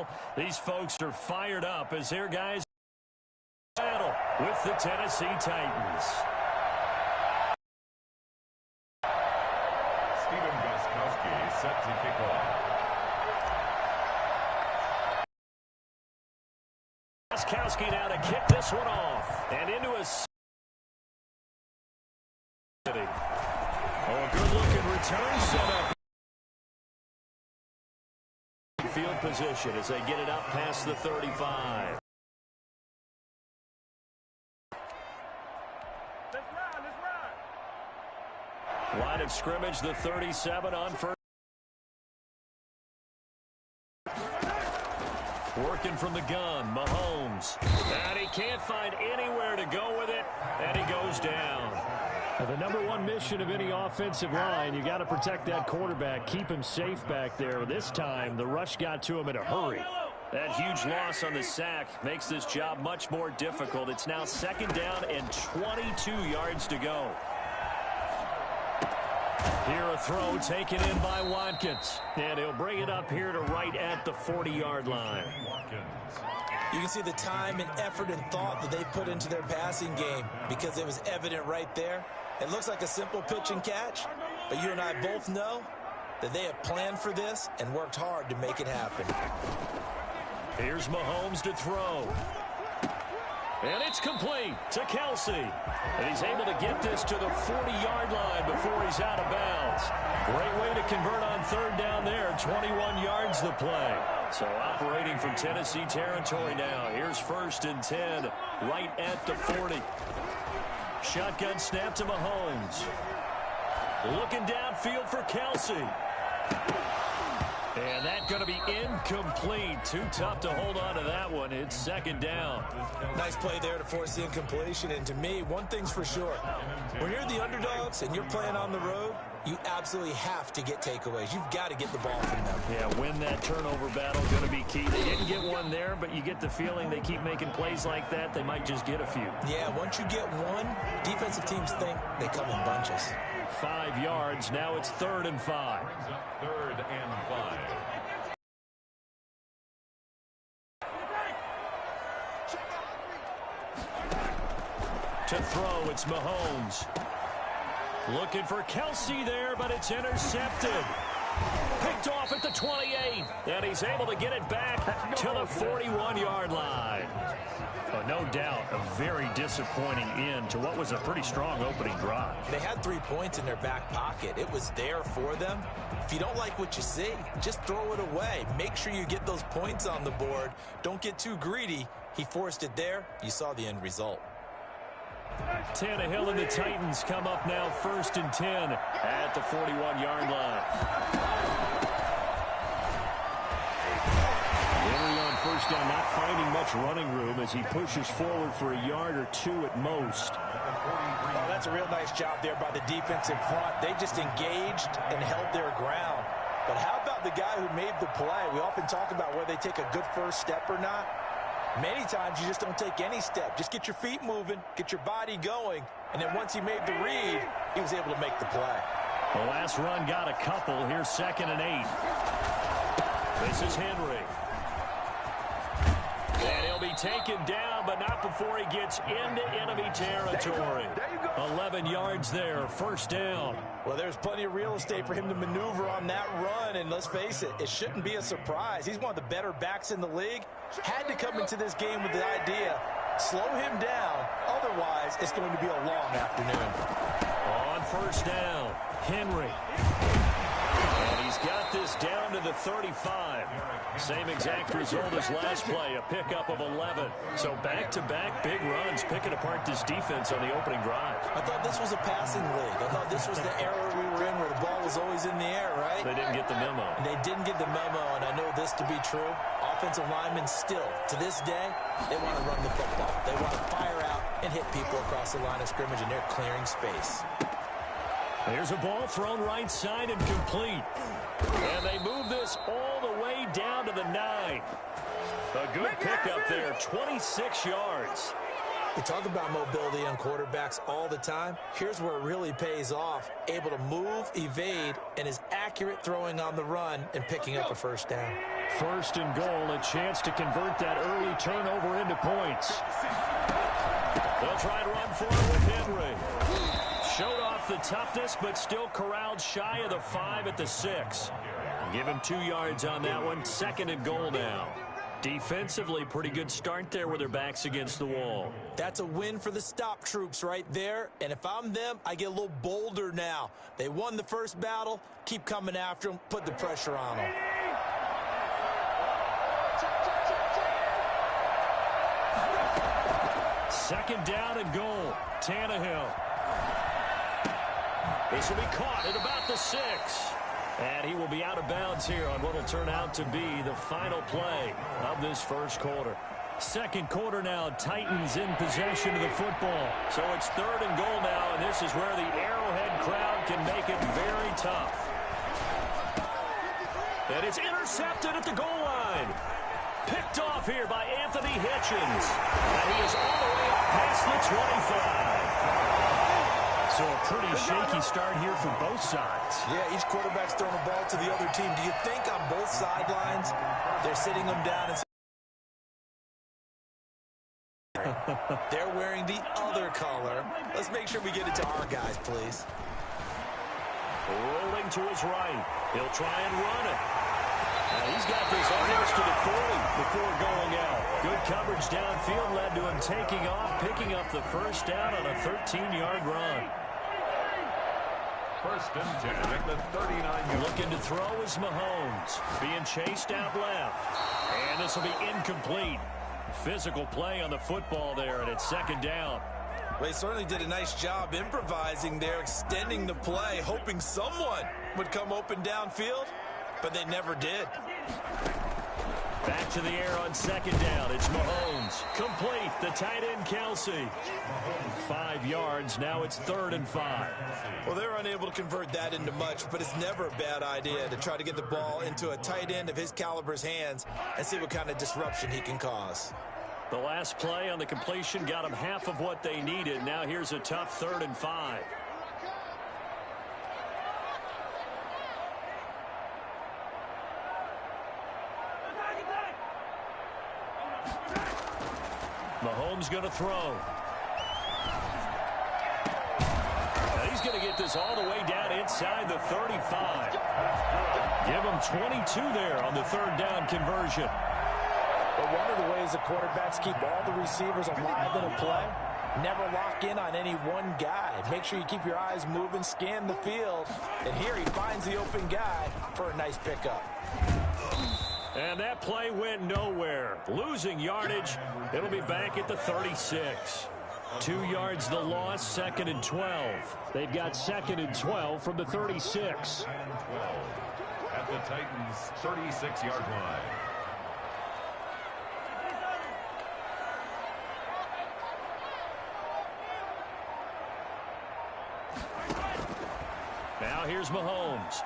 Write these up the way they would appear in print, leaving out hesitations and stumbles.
battle. These folks are fired up as their guys battle with the Tennessee Titans. Set to kick off. Gostkowski now to kick this one off. And into a... Oh, a good-looking return setup. Field position as they get it up past the 35. Line of scrimmage, the 37 on first. Working from the gun, Mahomes. And he can't find anywhere to go with it, and he goes down. Now, the number one mission of any offensive line, you got to protect that quarterback, keep him safe back there. This time, the rush got to him in a hurry. That huge loss on the sack makes this job much more difficult. It's now 2nd down and 22 yards to go. Here a throw taken in by Watkins. And he'll bring it up here to right at the 40-yard line. You can see the time and effort and thought that they put into their passing game because it was evident right there. It looks like a simple pitch and catch, but you and I both know that they have planned for this and worked hard to make it happen. Here's Mahomes to throw. And it's complete to Kelsey. And he's able to get this to the 40-yard line before he's out of bounds. Great way to convert on 3rd down there. 21 yards the play. So operating from Tennessee territory now. Here's 1st and 10 right at the 40. Shotgun snap to Mahomes. Looking downfield for Kelsey. And that's going to be incomplete. Too tough to hold on to that one. It's 2nd down. Nice play there to force the incompletion. And to me, one thing's for sure. When you're the underdogs and you're playing on the road, you absolutely have to get takeaways. You've got to get the ball from them. Yeah, win that turnover battle, going to be key. They didn't get one there, but you get the feeling they keep making plays like that, they might just get a few. Yeah, once you get one, defensive teams think they come in bunches. 5 yards. Now it's 3rd and 5. 3rd and 5. To throw, it's Mahomes. Looking for Kelsey there, but it's intercepted. Picked off at the 28, and he's able to get it back to the 41-yard line. No doubt, a very disappointing end to what was a pretty strong opening drive. They had 3 points in their back pocket. It was there for them. If you don't like what you see, just throw it away. Make sure you get those points on the board. Don't get too greedy. He forced it there. You saw the end result. Tannehill and the Titans come up now 1st and 10 at the 41-yard line. Henry on 1st down, not finding much running room as he pushes forward for a yard or 2 at most. Oh, that's a real nice job there by the defensive front. They just engaged and held their ground. But how about the guy who made the play? We often talk about whether they take a good first step or not. Many times you just don't take any step. Just get your feet moving, get your body going, and then once he made the read, he was able to make the play. The last run got a couple. Here's 2nd and 8. This is Henry. And he'll be taken down, but not before he gets into enemy territory. 11 yards there, 1st down. Well, there's plenty of real estate for him to maneuver on that run, and let's face it, it shouldn't be a surprise. He's one of the better backs in the league. Had to come into this game with the idea, slow him down, otherwise it's going to be a long afternoon. On 1st down, Henry. And he's got this down to the 35. Same exact result as last play, a pickup of 11. So back-to-back big runs, picking apart this defense on the opening drive. I thought this was a passing league. I thought this was the era we were in where the ball was always in the air, right? They didn't get the memo. And they didn't get the memo, and I know this to be true. Offensive linemen still, to this day, they want to run the football. They want to fire out and hit people across the line of scrimmage, and they're clearing space. There's a ball thrown right side and complete. And they move this all the way down to the 9. A good pickup there, 26 yards. We talk about mobility on quarterbacks all the time. Here's where it really pays off. Able to move, evade, and is accurate throwing on the run and picking up a first down. First and goal, a chance to convert that early turnover into points. They'll try and run for it with Henry. Showed off the toughness, but still corralled shy of the 5 at the 6. Give him 2 yards on that one. Second and goal now. Defensively, pretty good start there with their backs against the wall. That's a win for the stop troops right there. And if I'm them, I get a little bolder now. They won the first battle. Keep coming after them. Put the pressure on them. Second down and goal. Tannehill. This will be caught at about the 6. And he will be out of bounds here on what will turn out to be the final play of this first quarter. Second quarter now, Titans in possession of the football. So it's third and goal now, and this is where the Arrowhead crowd can make it very tough. And it's intercepted at the goal line. Picked off here by Anthony Hitchens. And he is all the way up past the 25. So a pretty shaky start here for both sides. Yeah, each quarterback's throwing the ball to the other team. Do you think on both sidelines they're sitting them down and they're wearing the other color? Let's make sure we get it to our guys, please. Rolling to his right. He'll try and run it. He's got this almost to the 40 before going out. Good coverage downfield led to him taking off, picking up the first down on a 13-yard run. First and 10 at the 39-yard. Looking to throw is Mahomes. Being chased out left. And this will be incomplete. Physical play on the football there, and it's second down. Well, he certainly did a nice job improvising there, extending the play, hoping someone would come open downfield, but they never did. Back to the air on second down. It's Mahomes. Complete. The tight end, Kelsey. 5 yards. Now it's third and 5. Well, they're unable to convert that into much, but it's never a bad idea to try to get the ball into a tight end of his caliber's hands and see what kind of disruption he can cause. The last play on the completion got them half of what they needed. Now here's a tough third and 5. Mahomes going to throw. Now he's going to get this all the way down inside the 35. Give him 22 there on the third down conversion. But one of the ways the quarterbacks keep all the receivers alive in a play, never lock in on any one guy. Make sure you keep your eyes moving, scan the field. And here he finds the open guy for a nice pickup. And that play went nowhere. Losing yardage. It'll be back at the 36. 2 yards the loss, second and 12. They've got second and 12 from the 36. At the Titans' 36-yard line. Now here's Mahomes.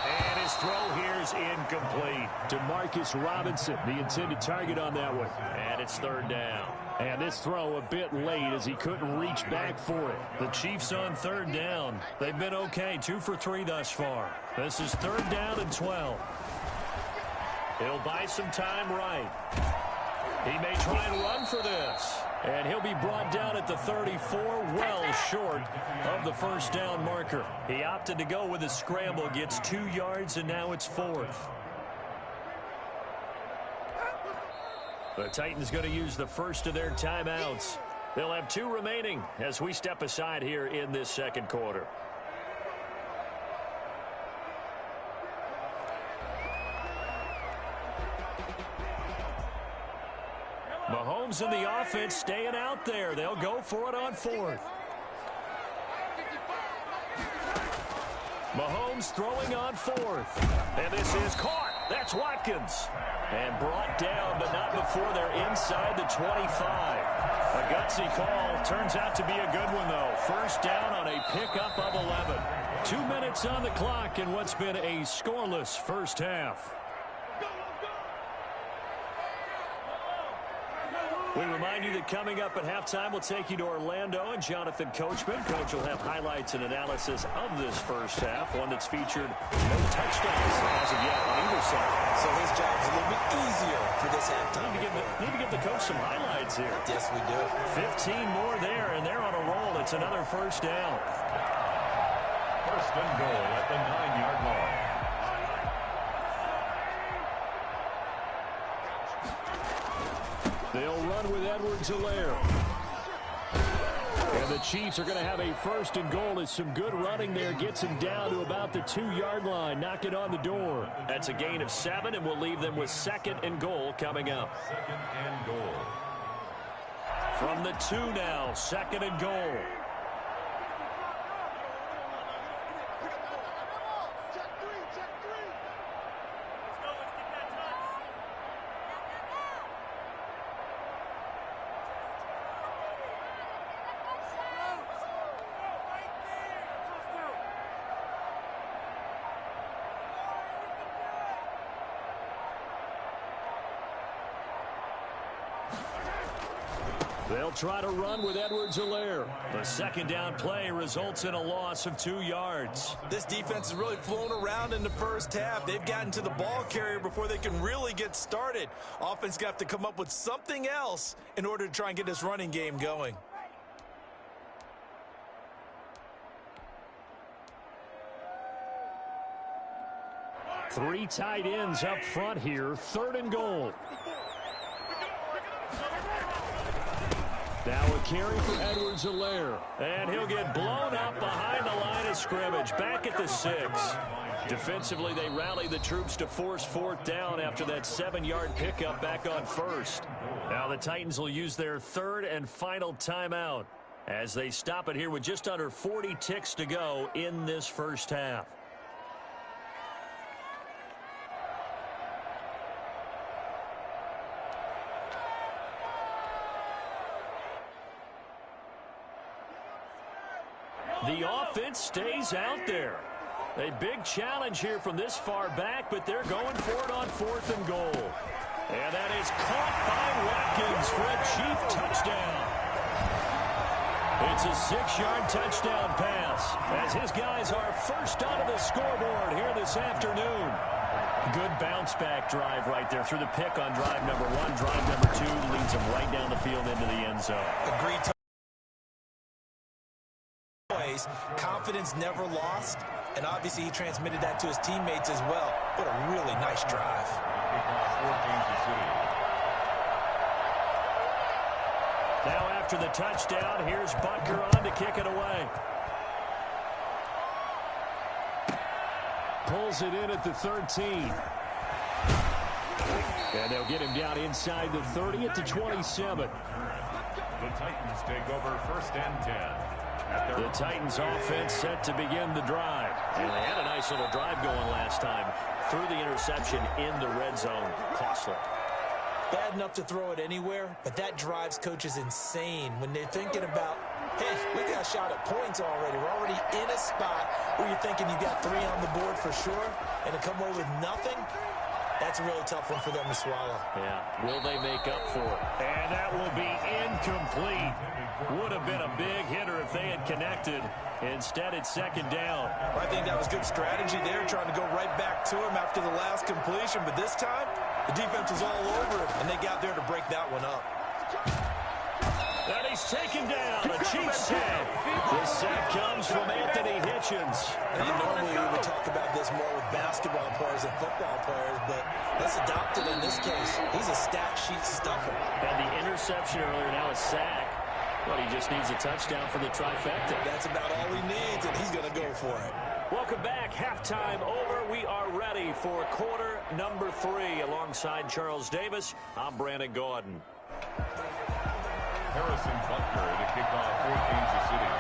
And his throw here is incomplete. Demarcus Robinson, the intended target on that one. And it's third down. And this throw a bit late as he couldn't reach back for it. The Chiefs on third down. They've been okay, 2 for 3 thus far. This is third down and 12. He'll buy some time right. He may try and run for this. And he'll be brought down at the 34, well short of the first down marker. He opted to go with a scramble, gets 2 yards, and now it's fourth. The Titans going to use the first of their timeouts. They'll have 2 remaining as we step aside here in this second quarter. Mahomes and the offense staying out there. They'll go for it on fourth. Mahomes throwing on fourth. And this is caught. That's Watkins. And brought down, but not before they're inside the 25. A gutsy call. Turns out to be a good one, though. First down on a pickup of 11. 2 minutes on the clock in what's been a scoreless first half. We remind you that coming up at halftime, we'll take you to Orlando and Jonathan Coachman. Coach will have highlights and analysis of this first half, one that's featured no touchdowns as of yet on either side. So his job's a little bit easier for this halftime. Need to give the coach some highlights here. Yes, we do. 15 more there, and they're on a roll. It's another first down. First and goal at the 9-yard line. They'll run with Edwards-Helaire. And the Chiefs are going to have a first and goal as some good running there gets him down to about the 2-yard line. Knock it on the door. That's a gain of 7, and we'll leave them with second and goal coming up. Second and goal. From the 2 now, second and goal. They'll try to run with Edwards-Helaire. The second down play results in a loss of 2 yards. This defense is really flown around in the first half. They've gotten to the ball carrier before they can really get started. Offense got to come up with something else in order to try and get this running game going. Three tight ends up front here. Third and goal. Now a carry for Edwards-Helaire. And he'll get blown up behind the line of scrimmage. Back at the 6. Defensively, they rally the troops to force fourth down after that 7-yard pickup back on first. Now the Titans will use their third and final timeout as they stop it here with just under 40 ticks to go in this first half. The offense stays out there. A big challenge here from this far back, but they're going for it on fourth and goal. And that is caught by Watkins for a Chief touchdown. It's a 6-yard touchdown pass as his guys are first onto the scoreboard here this afternoon. Good bounce back drive right there through the pick on drive number 1. Drive number 2 leads them right down the field into the end zone. Agreed. Confidence never lost, and obviously he transmitted that to his teammates as well. What a really nice drive. Now after the touchdown, here's Butker on to kick it away. Pulls it in at the 13. And they'll get him down inside the 30 at the 27. The Titans take over first and 10. The Titans offense set to begin the drive. And they had a nice little drive going last time. Threw the interception in the red zone. Costly. Bad enough to throw it anywhere, but that drives coaches insane when they're thinking about, hey, we got a shot at points already. We're already in a spot where you're thinking you got 3 on the board for sure, and to come away with nothing, that's a really tough one for them to swallow. Yeah, will they make up for it? And that will be incomplete. Would have been a big hitter if they had connected. Instead, it's second down. I think that was good strategy there, trying to go right back to him after the last completion. But this time, the defense was all over him, and they got there to break that one up. And he's taken down. A Chief sack. This sack comes from Anthony Hitchens. And normally we would talk about this more with basketball players and football players, but let's adopt it in this case. He's a stat sheet stuffer. And the interception earlier, now a sack. But he just needs a touchdown for the trifecta. That's about all he needs, and he's going to go for it. Welcome back. Halftime over. We are ready for quarter number 3. Alongside Charles Davis, I'm Brandon Gaudin. Harrison Butker to kick off for Kansas City.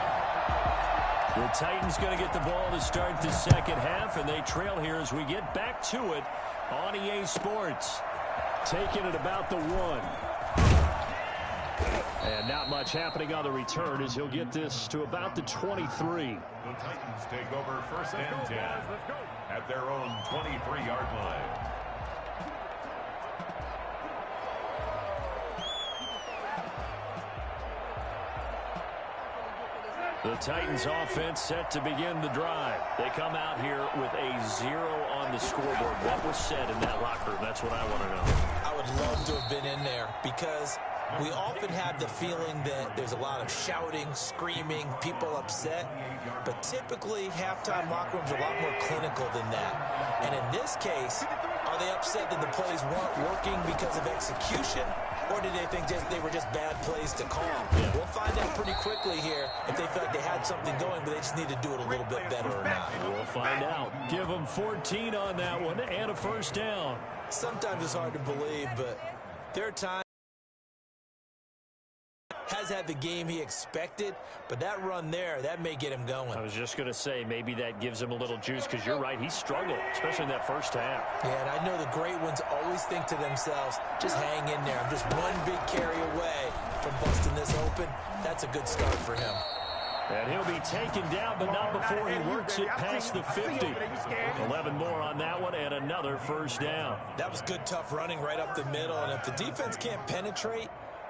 The Titans going to get the ball to start the second half, and they trail here as we get back to it on EA Sports. Taking it about the 1. And not much happening on the return as he'll get this to about the 23. The Titans take over first and 10 at their own 23-yard line. The Titans offense set to begin the drive. They come out here with a 0 on the scoreboard. What was said in that locker room? That's what I want to know. I would love to have been in there because we often have the feeling that there's a lot of shouting, screaming, people upset. But typically, halftime locker rooms are a lot more clinical than that. And in this case, are they upset that the plays weren't working because of execution? Or did they think they were just bad plays to call? Yeah. We'll find out pretty quickly here if they feel like they had something going, but they just need to do it a little bit better or not. We'll find out. Give them 14 on that one and a first down. Sometimes it's hard to believe, but there are times has had the game he expected, but that run there, that may get him going. I was just going to say, maybe that gives him a little juice, because you're right, he struggled, especially in that first half. Yeah, and I know the great ones always think to themselves, just hang in there. I'm just one big carry away from busting this open. That's a good start for him. And he'll be taken down, but not before he works it past the 50. 11 more on that one, and another first down. That was good, tough running right up the middle, and if the defense can't penetrate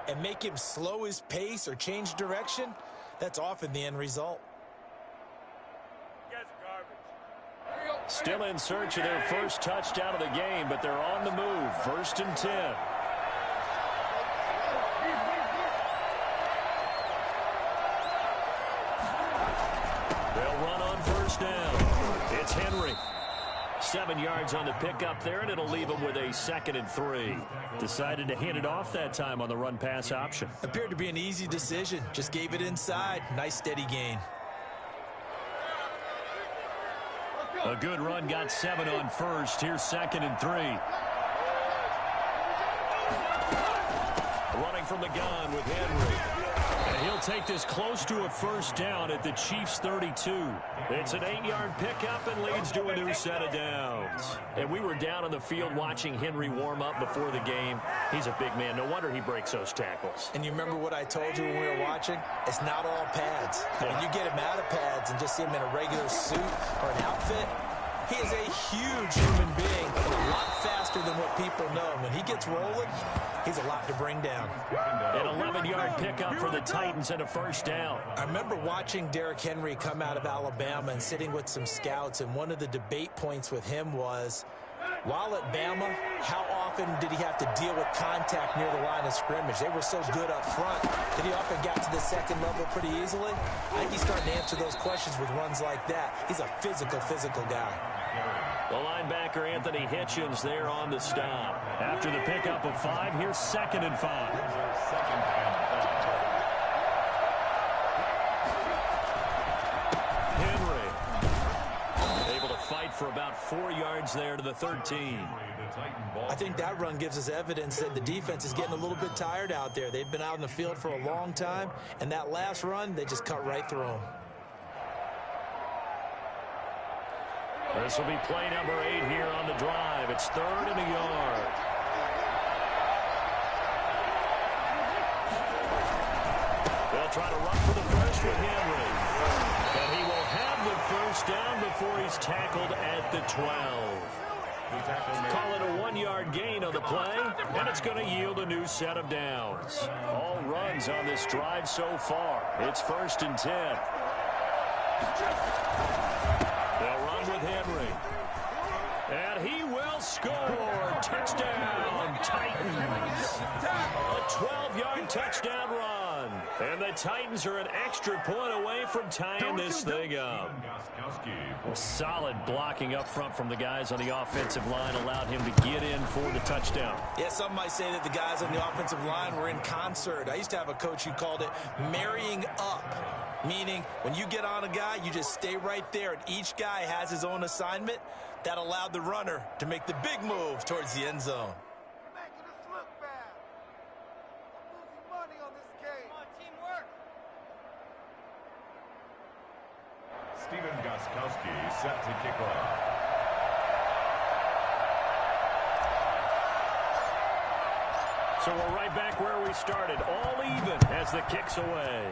and make him slow his pace or change direction, that's often the end result. Still in search of their first touchdown of the game, but they're on the move. 1st and 10. They'll run on first down. It's Henry. 7 yards on the pickup there, and it'll leave him with a 2nd and 3. Decided to hand it off that time on the run-pass option. Appeared to be an easy decision. Just gave it inside. Nice steady gain. A good run, got 7 on first. Here's 2nd and 3. Running from the gun with Henry. And he'll take this close to a first down at the Chiefs' 32. It's an 8-yard pickup and leads to a new set of downs. And we were down on the field watching Henry warm up before the game. He's a big man. No wonder he breaks those tackles. And you remember what I told you when we were watching? It's not all pads. When you get him out of pads and just see him in a regular suit or an outfit, he is a huge human being, a lot faster than what people know. When he gets rolling, he's a lot to bring down. An 11-yard pickup for the Titans and a first down. I remember watching Derrick Henry come out of Alabama and sitting with some scouts, and one of the debate points with him was, while at Bama, how often did he have to deal with contact near the line of scrimmage? They were so good up front that he often got to the second level pretty easily. I think he's starting to answer those questions with runs like that. He's a physical guy. The linebacker, Anthony Hitchens, there on the stop. After the pickup of 5, here's 2nd and 5. Henry able to fight for about 4 yards there to the 13. I think that run gives us evidence that the defense is getting a little bit tired out there. They've been out in the field for a long time, and that last run, they just cut right through them. This will be play number 8 here on the drive. It's 3rd and a yard. They'll try to run for the first with Henry. And he will have the first down before he's tackled at the 12. Call it a 1-yard gain on the play, and it's going to yield a new set of downs. All runs on this drive so far. It's 1st and 10. They'll run with Henry. And he will score. Touchdown, Titans. A 12-yard touchdown run. And the Titans are an extra point away from tying this thing up. Solid blocking up front from the guys on the offensive line allowed him to get in for the touchdown. Yeah, some might say that the guys on the offensive line were in concert. I used to have a coach who called it marrying up. Meaning, when you get on a guy, you just stay right there, and each guy has his own assignment. That allowed the runner to make the big move towards the end zone. Making us look bad. I'm losing money on this game. Come on, teamwork. Steven Gostkowski set to kick off. So we're right back where we started, all even as the kick's away.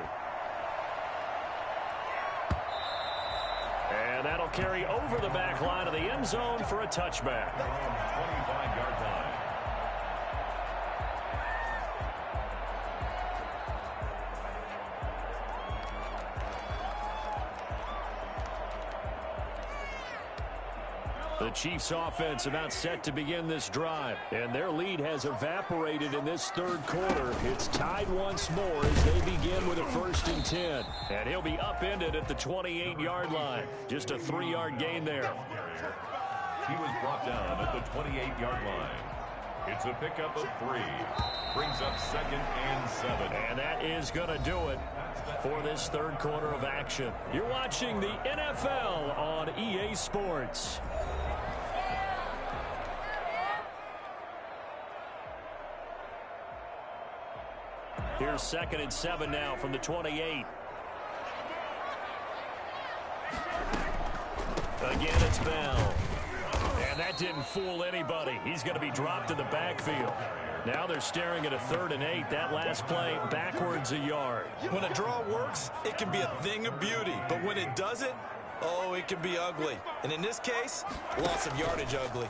And that'll carry over the back line of the end zone for a touchback. 25-yard line. The Chiefs offense about set to begin this drive, and their lead has evaporated in this third quarter. It's tied once more as they begin with a 1st and 10. And he'll be upended at the 28-yard line. Just a 3-yard gain there. He was brought down at the 28-yard line. It's a pickup of 3. Brings up 2nd and 7. And that is going to do it for this third quarter of action. You're watching the NFL on EA Sports. Here's 2nd and 7 now from the 28. Again, it's Bell. And that didn't fool anybody. He's going to be dropped in the backfield. Now they're staring at a 3rd and 8. That last play backwards a yard. When a draw works, it can be a thing of beauty. But when it doesn't, oh, it can be ugly. And in this case, loss of yardage ugly.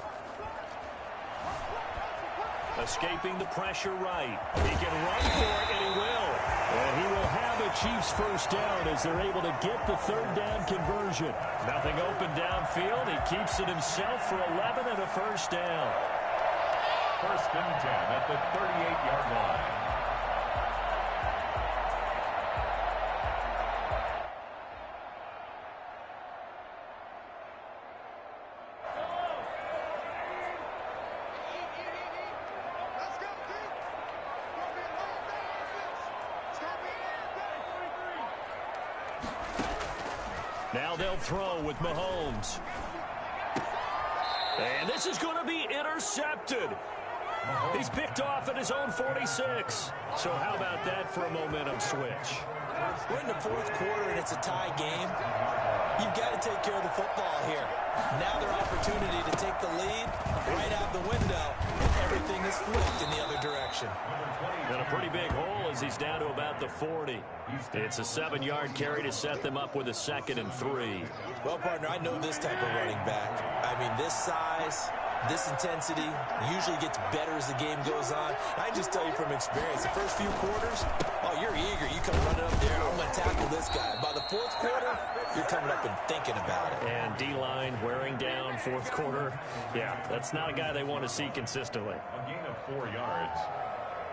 Escaping the pressure right. He can run for it, and he will. And he will have a Chiefs 1st down as they're able to get the 3rd down conversion. Nothing open downfield. He keeps it himself for 11 and a 1st down. 1st and 10 at the 38-yard line. Now they'll throw with Mahomes. And this is going to be intercepted. He's picked off at his own 46. So how about that for a momentum switch? We're in the 4th quarter, and it's a tie game. You've got to take care of the football here. Now their opportunity to take the lead right out the window, and everything is flipped in the other direction. And a pretty big hole as he's down to about the 40. It's a 7-yard carry to set them up with a 2nd and 3. Well, partner, I know this type of running back. I mean, this size, this intensity usually gets better as the game goes on. I just tell you from experience, the first few quarters, oh, you're eager. You come running up there, I'm going to tackle this guy. By the 4th quarter, you're coming up and thinking about it. And D-line wearing down 4th quarter. Yeah, that's not a guy they want to see consistently. A gain of 4 yards.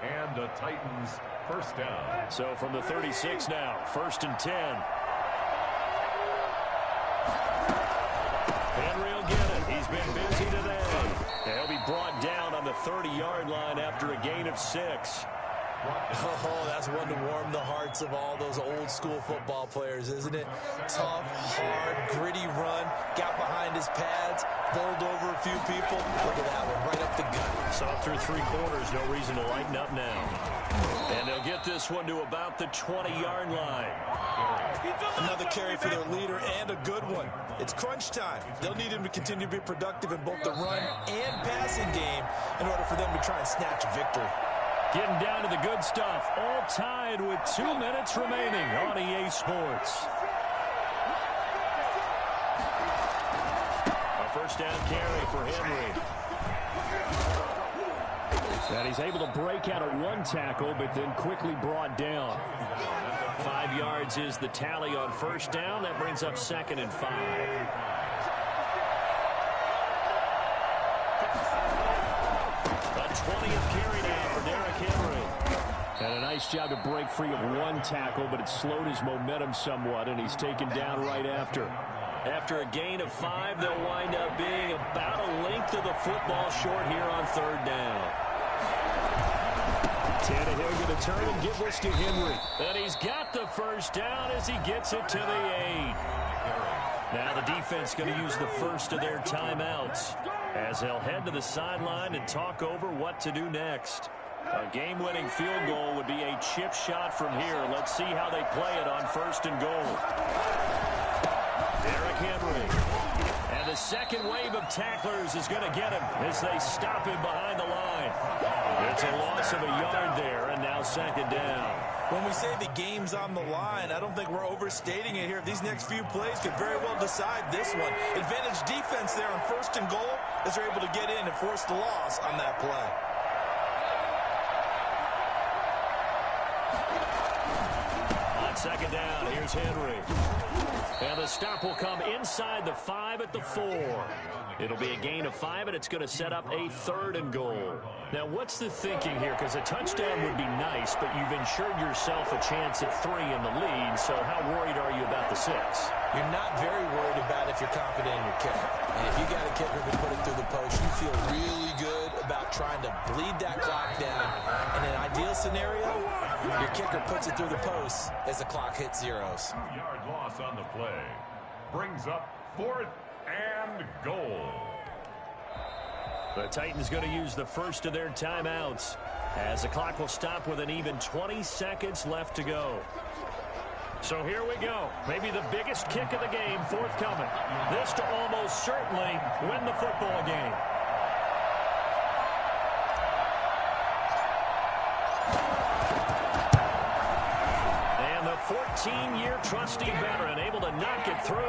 And the Titans 1st down. So from the 36 now, 1st and 10. Henry will get it. He's been busy today. He'll be brought down on the 30-yard line after a gain of 6. Oh, that's one to warm the hearts of all those old-school football players, isn't it? Tough, hard, gritty run, got behind his pads, bowled over a few people. Look at that one, right up the gut. So through 3 quarters, no reason to lighten up now. And they'll get this one to about the 20-yard line. Another carry for their leader, and a good one. It's crunch time. They'll need him to continue to be productive in both the run and passing game in order for them to try and snatch a victory. Getting down to the good stuff. All tied with 2 minutes remaining on EA Sports. A 1st down carry for Henry. And he's able to break out of 1 tackle, but then quickly brought down. 5 yards is the tally on 1st down. That brings up 2nd and 5. A 20th carry now for Derrick Henry. And a nice job to break free of 1 tackle, but it slowed his momentum somewhat, and he's taken down right after. After a gain of 5, they'll wind up being about a length of the football short here on 3rd down. Tannehill going to turn and give this to Henry. And he's got the 1st down as he gets it to the 8. Now the defense going to use the first of their timeouts as they'll head to the sideline and talk over what to do next. A game-winning field goal would be a chip shot from here. Let's see how they play it on 1st and goal. Derrick Henry. And the second wave of tacklers is going to get him as they stop him behind the line. It's a loss of a yard there, and now 2nd down. When we say the game's on the line, I don't think we're overstating it here. These next few plays could very well decide this one. Advantage defense there on 1st and goal as they're able to get in and force the loss on that play. On On second down, here's Henry. And the stop will come inside the 5 at the 4. It'll be a gain of 5, and it's going to set up a 3rd and goal. Now, what's the thinking here? Because a touchdown would be nice, but you've ensured yourself a chance at 3 in the lead, so how worried are you about the 6? You're not very worried about if you're confident in your kicker. And if you got a kicker who can put it through the post, you feel really good about trying to bleed that clock down. In an ideal scenario, your kicker puts it through the post as the clock hits zeros. Yard loss on the play. Brings up 4th and goal. The Titans going to use the first of their timeouts as the clock will stop with an even 20 seconds left to go. So here we go. Maybe the biggest kick of the game forthcoming. This to almost certainly win the football game. And the 14-year trusty veteran able to knock it through.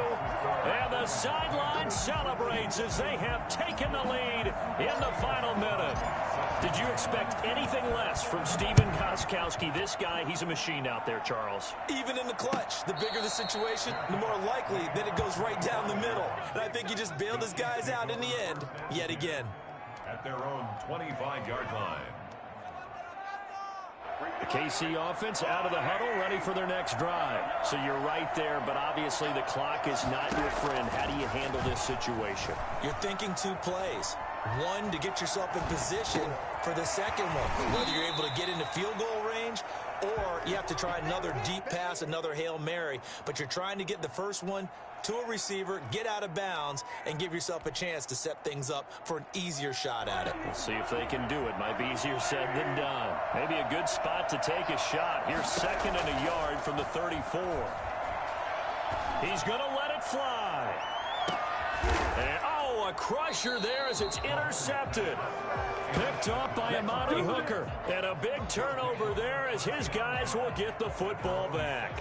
And the sideline celebrates as they have taken the lead in the final minute. Did you expect anything less from Stephen Gostkowski? This guy, he's a machine out there, Charles. Even in the clutch, the bigger the situation, the more likely that it goes right down the middle. And I think he just bailed his guys out in the end, yet again. At their own 25-yard line. The KC offense out of the huddle, ready for their next drive. So you're right there, but obviously the clock is not your friend. How do you handle this situation? You're thinking 2 plays. One, to get yourself in position for the second one, whether you're able to get into field goal range or you have to try another deep pass, another Hail Mary. But you're trying to get the first one to a receiver, get out of bounds, and give yourself a chance to set things up for an easier shot at it. We'll see if they can do it. Might be easier said than done. Maybe a good spot to take a shot. Here's 2nd and a yard from the 34. He's going to let it fly. And, a crusher there as it's intercepted. Picked up by Amani Hooker. And a big turnover there as his guys will get the football back.